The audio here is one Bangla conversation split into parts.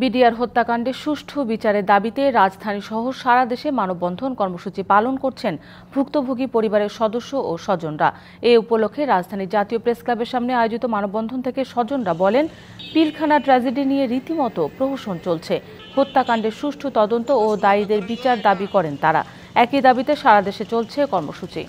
বিডিআর হত্যাকাণ্ডের সুষ্ঠু বিচারের দাবিতে রাজধানী সহ সারা দেশে মানববন্ধন কর্মসূচি পালন করছেন ভুক্তভোগী পরিবারের সদস্য ও স্বজনরা। এ উপলক্ষে রাজধানীর জাতীয় প্রেসক্লাবের সামনে আয়োজিত মানববন্ধন থেকে স্বজনরা বলেন, পিলখানা ট্র্যাজেডি নিয়ে রীতিমতো প্রহসন চলছে। হত্যাকাণ্ডের সুষ্ঠু তদন্ত ও দায়ীদের বিচার দাবি করেন তারা। একই দাবিতে সারা দেশে চলছে কর্মসূচি।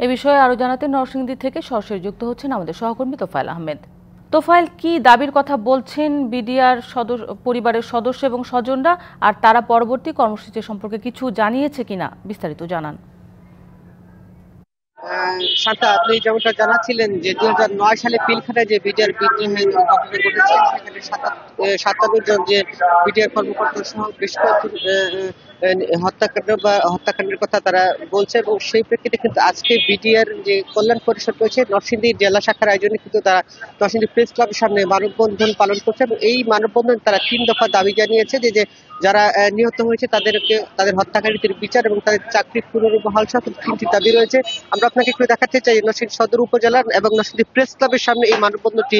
এ বিষয়ে আরো জানাতে নরসিংদী থেকে সরাসরি যুক্ত হচ্ছেন আমাদের সহকর্মী তোফায়েল আহমেদ। তোফায়েল, কি দাবির কথা বলছেন বিডিআর পরিবারের সদস্য এবং স্বজনরা, আর তারা পরবর্তী কর্মসূচি সম্পর্কে কিছু জানিয়েছে কিনা বিস্তারিত জানান। শান্তা, আপনি যেমনটা জানাচ্ছিলেন যে 2009 সালে পিলখানায় যে বিডিআর বিদ্রোহের ঘটনা ঘটেছে, সেখানে 57 জন যে বিডিআর কর্মকর্তা সহ বেশ হত্যাকাণ্ডের কথা তারা বলছে, এবং সেই প্রেক্ষিতে কিন্তু আজকে বিডিআর যে কল্যাণ পরিষদ রয়েছে নরসিংদী জেলা শাখার আয়োজনে কিন্তু তারা নরসিংদী প্রেস ক্লাবের সামনে মানববন্ধন পালন করছে, এবং এই মানববন্ধন তারা 3 দফা দাবি জানিয়েছে যে যারা নিহত হয়েছে তাদের হত্যাকারীদের বিচার এবং তাদের চাকরি পুনর্বহাল সহ 3টি দাবি রয়েছে। আমরা আপনাকে একটু দেখাতে চাই নরসিংদী সদর উপজেলার এবং নরসিংদী প্রেস ক্লাবের সামনে এই মানববন্ধনটি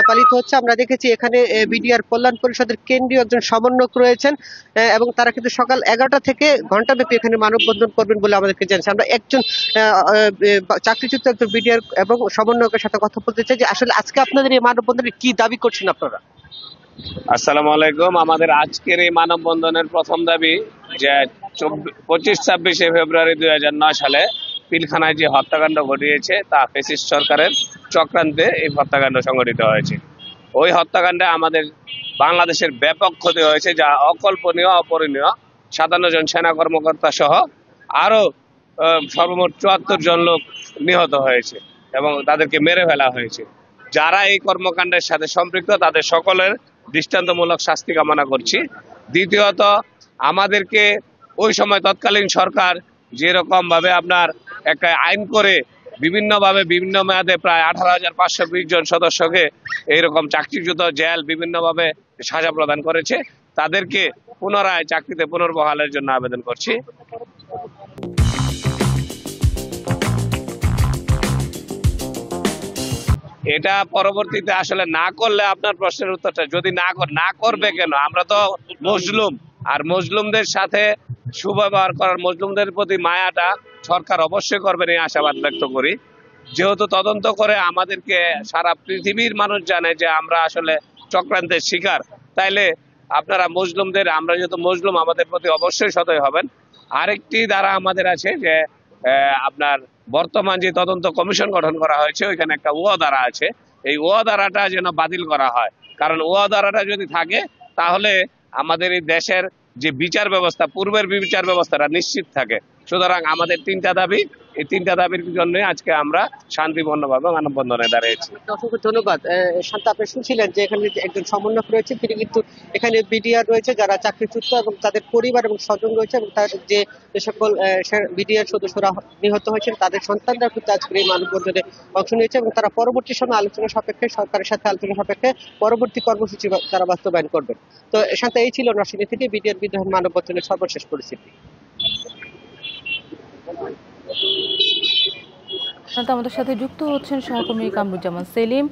পালিত হচ্ছে। আমরা দেখেছি এখানে বিডিআর কল্যাণ পরিষদের কেন্দ্রীয় একজন সমন্বয়ক রয়েছেন, এবং তারা কিন্তু সকাল 11টা থেকে ঘন্টাব্যাপী এখানে মানববন্ধন করবেন বলে আমাদেরকে জানিয়েছে। আমরা একজন চাকরিচ্যুত একজন বিডিআর এবং সমন্বয়কের সাথে কথা বলতে চাই যে আসলে আজকে আপনাদের এই মানববন্ধনে কি দাবি করছেন আপনারা? আসসালামু আলাইকুম। আমাদের আজকের এই মানববন্ধনের প্রথম দাবি যে 25-26 ফেব্রুয়ারি 2009 সালে পিলখানায় যে হত্যাকাণ্ড ঘটিয়েছে তা ফ্যাসিস্ট সরকারের চক্রান্তে এই হত্যাকাণ্ড সংঘটিত হয়েছে। ওই হত্যাকাণ্ডে আমাদের বাংলাদেশের ব্যাপক ক্ষতি হয়েছে, যা অকল্পনীয়, অপরিণীয়। 57 জন সেনা কর্মকর্তা সহ আরো সর্বমোট 74 জন লোক নিহত হয়েছে এবং তাদেরকে মেরে ফেলা হয়েছে। যারা এই কর্মকাণ্ডের সাথে সম্পৃক্ত তাদের সকলের দৃষ্টান্তমূলক শাস্তি কামনা করছি। দ্বিতীয়ত, আমাদেরকে ওই সময় তৎকালীন সরকার যেরকম ভাবে আপনার একটা আইন করে বিভিন্নভাবে বিভিন্ন মেয়াদে প্রায় 18,520 জন সদস্যকে এইরকম চাকরিচ্যুত জেল বিভিন্নভাবে সাজা প্রদান করেছে, তাদেরকে পুনরায় চাকরিতে পুনর্বহালের জন্য আবেদন করছি। এটা পরবর্তীতে আসলে না করলে, আপনার প্রশ্নের উত্তরটা যদি না করবে কেন? আমরা তো মজলুম, আর মজলুমদের সাথে সুব্যবহার করার, মজলুমদের প্রতি মায়াটা সরকার অবশ্যই করবেন এই আশাবাদ ব্যক্ত করি। যেহেতু তদন্ত করে আমাদেরকে সারা পৃথিবীর মানুষ জানে যে আমরা আসলে চক্রান্তের শিকার, তাইলে আপনারা মজলুমদের, আমরা যেহেতু মজলুম, আমাদের প্রতি অবশ্যই সদয় হবেন। আরেকটি ধারা আমাদের আছে যে আপনার বর্তমান যে তদন্ত কমিশন গঠন করা হয়েছে ওইখানে একটা ও ধারা আছে, এই ও ধারাটা যেন বাতিল করা হয়। কারণ ও ধারাটা যদি থাকে তাহলে আমাদের এই দেশের যে বিচার ব্যবস্থা, পূর্বের বিচার ব্যবস্থাটা নিশ্চিত থাকে। সুতরাং আমাদের 3টা দাবি, এই 3টা দাবির জন্য আজকে আমরা শান্তিপূর্ণভাবে মানববন্ধনে দাঁড়িয়েছি। অসংখ্য ধন্যবাদ। শান্তা, আপনি শুনছিলেন যে এখানে একজন সমন্বয়ক রয়েছে, তিনি কিন্তু এখানে বিডিআর রয়েছে যারা চাকরিচ্যুত এবং তাদের পরিবার এবং স্বজন রয়েছে, এবং তার যে সকল বিডিআর সদস্যরা নিহত হয়েছেন তাদের সন্তানরা কিন্তু আজকে এই মানববন্ধনে অংশ নিয়েছে, এবং তারা পরবর্তী সময় আলোচনা সাপেক্ষে, সরকারের সাথে আলোচনা সাপেক্ষে পরবর্তী কর্মসূচি তারা বাস্তবায়ন করবেন। তো শান্তা, এই ছিল নরসিংদী থেকে বিডিআর বিদ্রোহের মানববন্ধনের সর্বশেষ পরিস্থিতি। আমাদের সাথে যুক্ত হচ্ছেন সহকর্মী কামরুজ্জামান সেলিম।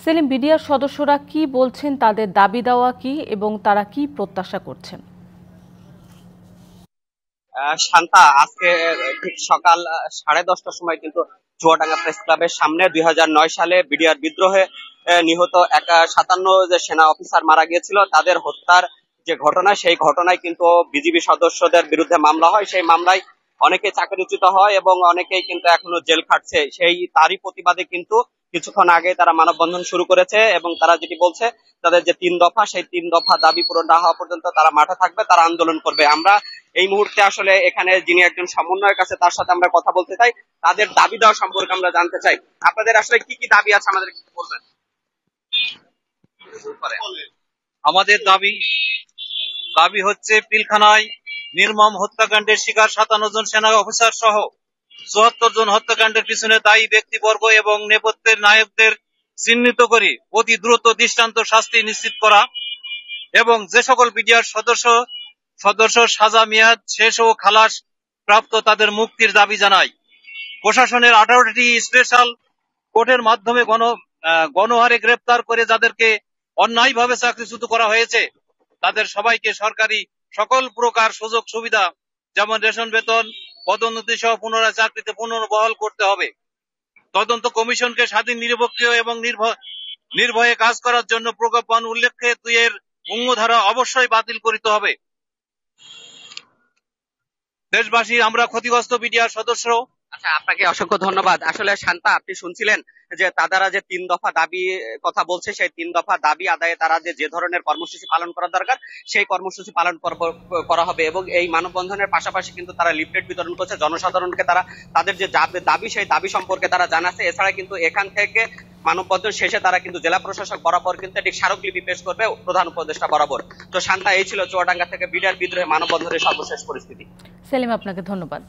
সেলিম, বিডিআর সদস্যরা কি বলছেন, তাদের দাবি দেওয়া কি এবং তারা কি প্রত্যাশা করছেন? শান্তা, আজকে ঠিক সকাল 10:30টার সময় কিন্তু চুয়াডাঙ্গা প্রেস ক্লাবের সামনে 2009 সালে বিডিআর বিদ্রোহে নিহত 57 যে সেনা অফিসার মারা গিয়েছিল তাদের হত্যার যে ঘটনা, সেই ঘটনায় কিন্তু বিজিবি সদস্যদের বিরুদ্ধে মামলা হয়। সেই মামলায় অনেকে চাকরিচ্যুত হয় এবং অনেকেই কিন্তু এখনো জেল খাটছে। তারই প্রতিবাদে কিন্তু কিছুক্ষণ আগে তারা মানববন্ধন শুরু করেছে, এবং তারা যেটি বলছে তাদের যে 3 দফা, সেই 3 দফা দাবি পূরণ না হওয়া পর্যন্ত তারা মাঠে থাকবে, তারা আন্দোলন করবে। আমরা এই মুহূর্তে আসলে এখানে যিনি একজন সমন্বয়ক আছে তার সাথে আমরা কথা বলতে চাই, তাদের দাবি দেওয়া সম্পর্কে আমরা জানতে চাই। আপনাদের আসলে কি কি দাবি আছে আমাদের কিছু বলবেন? আমাদের দাবি হচ্ছে পিলখানায় নির্মম হত্যাকাণ্ডের শিকার 57 জন সেনা অফিসার সহ 74 জন হত্যাকাণ্ডের পিছনে দায়ী ব্যক্তিবর্গ এবং নেপথ্যের নায়কদের চিহ্নিত করে অতি দ্রুত দৃষ্টান্ত শাস্তি নিশ্চিত করা এবং যে সকল বিডিআর সদস্য সাজা মেয়াদ শেষ ও খালাস প্রাপ্ত তাদের মুক্তির দাবি জানায়। প্রশাসনের 18টি স্পেশাল কোর্টের মাধ্যমে গণহারে গ্রেপ্তার করে যাদেরকে অন্যায়ভাবে চাকরিচ্যুত করা হয়েছে তাদের সবাইকে সরকারি সকল প্রকার সুযোগ সুবিধা যেমন রেশন বেতন পদোন্নতি সহ পুনরায় চাকরিতে পুনর্বহাল করতে হবে। তদন্ত কমিশনকে স্বাধীন নিরপেক্ষ এবং নির্ভয়ে কাজ করার জন্য প্রজ্ঞাপন উল্লেখে 2 এর ধারা অবশ্যই বাতিল করতে হবে। দেশবাসী আমরা ক্ষতিগ্রস্ত বিডিআর সদস্য। আচ্ছা, আপনাকে অসংখ্য ধন্যবাদ। আসলে শান্তা, আপনি শুনছিলেন যে তারা যে 3 দফা দাবি কথা বলছে, সেই 3 দফা দাবি আদায়ে তারা যে ধরনের কর্মসূচি পালন করা দরকার সেই কর্মসূচি পালন করা হবে এবং এই মানববন্ধনের পাশাপাশি কিন্তু তারা লিফলেট বিতরণ করছে জনসাধারণকে। তারা তাদের যে দাবি সেই দাবি সম্পর্কে তারা জানাচ্ছে। এছাড়া কিন্তু এখান থেকে মানববন্ধন শেষে তারা কিন্তু জেলা প্রশাসক বরাবর কিন্তু একটি স্মারকলিপি পেশ করবে প্রধান উপদেষ্টা বরাবর। তো শান্তা, এই ছিল চুয়াডাঙ্গা থেকে বিডিআর বিদ্রোহে মানববন্ধনের সর্বশেষ পরিস্থিতি। সেলিম, আপনাকে ধন্যবাদ।